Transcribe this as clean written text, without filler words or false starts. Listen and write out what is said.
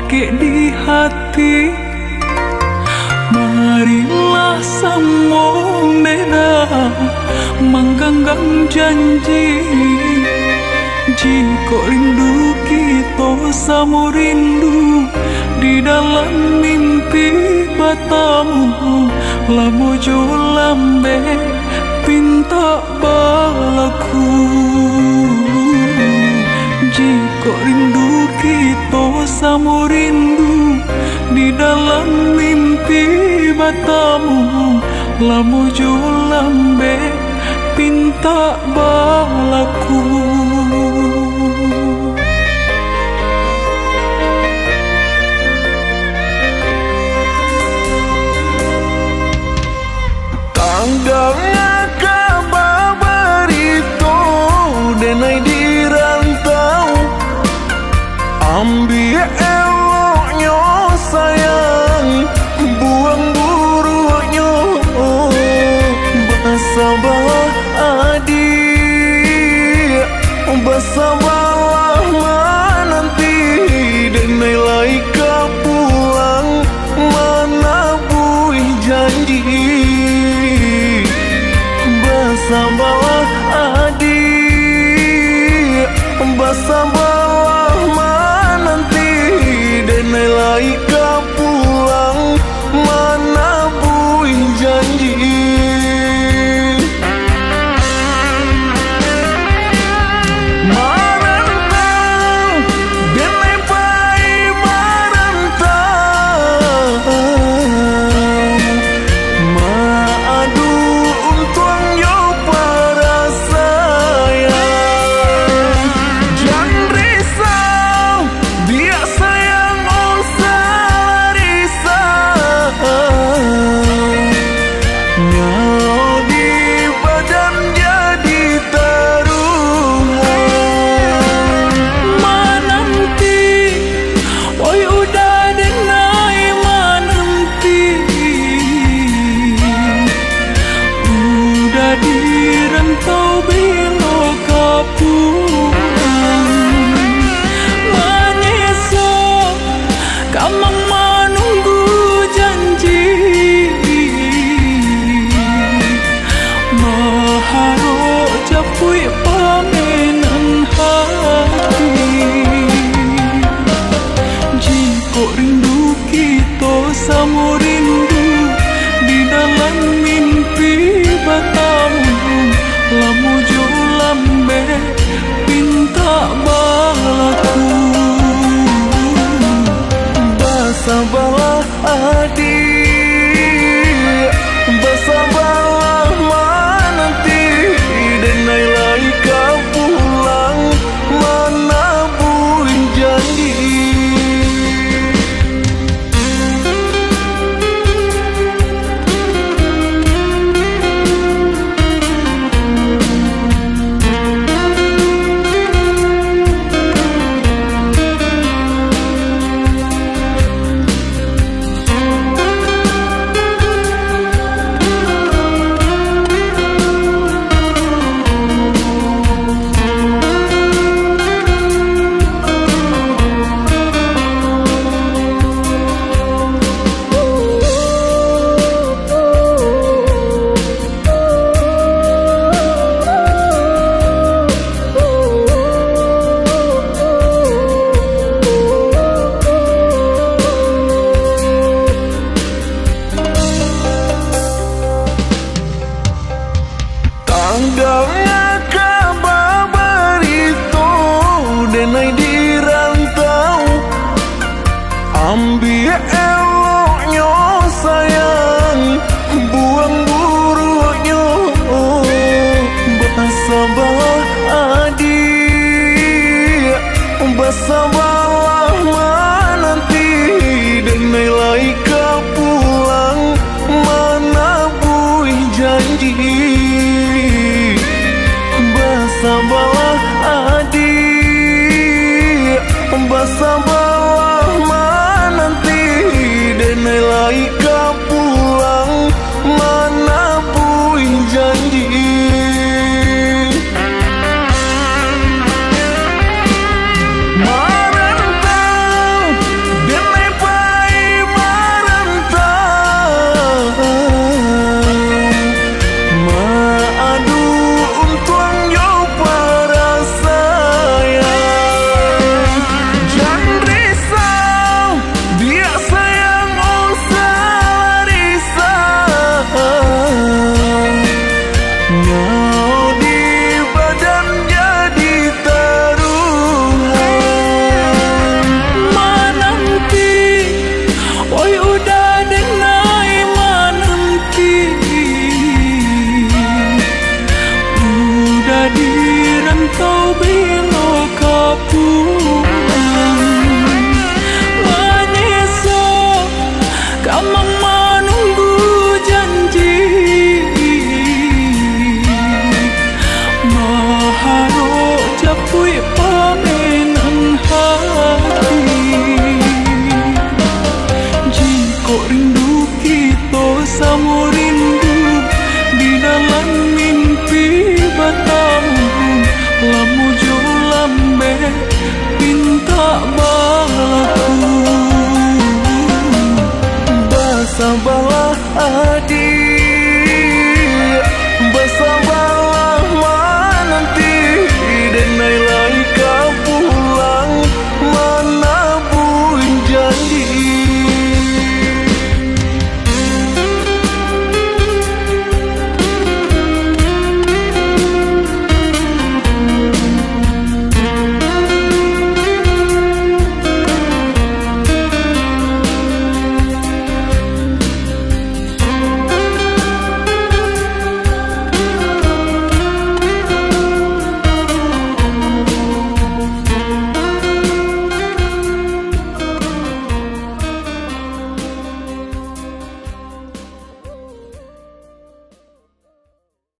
ke di hati. Marilah sama beda menggenggam janji. Jika rindu kita sama rindu di dalam mimpi batamu, lamo jo lambe pinta balaku. Jika rindu kita sama rindu di dalam mimpi batamu, lamo jo lambe pinta balaku. Tangganya kabar itu denai di rantau, ambil eloknya sayang, buang buruknya. Bersabarlah adik, bersabarlah menanti, denai laika pulang mana buih janji. Bersabarlah adik, bersabarlah menanti, denai laika pulang mana buih janji. Marantau, denai pai marantau, maadu untuang yo para sayang. Jangan risau, dia sayang usah risau. Nyawa di badan jadi taruhan. Menanti, oi udah denai menanti. Udah di rantau bila kau pulang. Menyesal, kamang menunggu janji. Maharok japui pamenan hati. Jika rindu kita sama rindu di dalam mimpi batamu, lamo jo lambe pinta balaku. Bersabarlah adik, bersabarlah menanti, denai laika pulang mana buih janji. Tangganya kabar itu denai di rantau, ambil eloknya sayang, buang buruknya. Bersabarlah adik, bersabarlah menanti, denai laika pulang mana buih janji. Bersabarlah adik, bersabarlah menanti, denai laika pulang mana buih janji. Marantau, Adi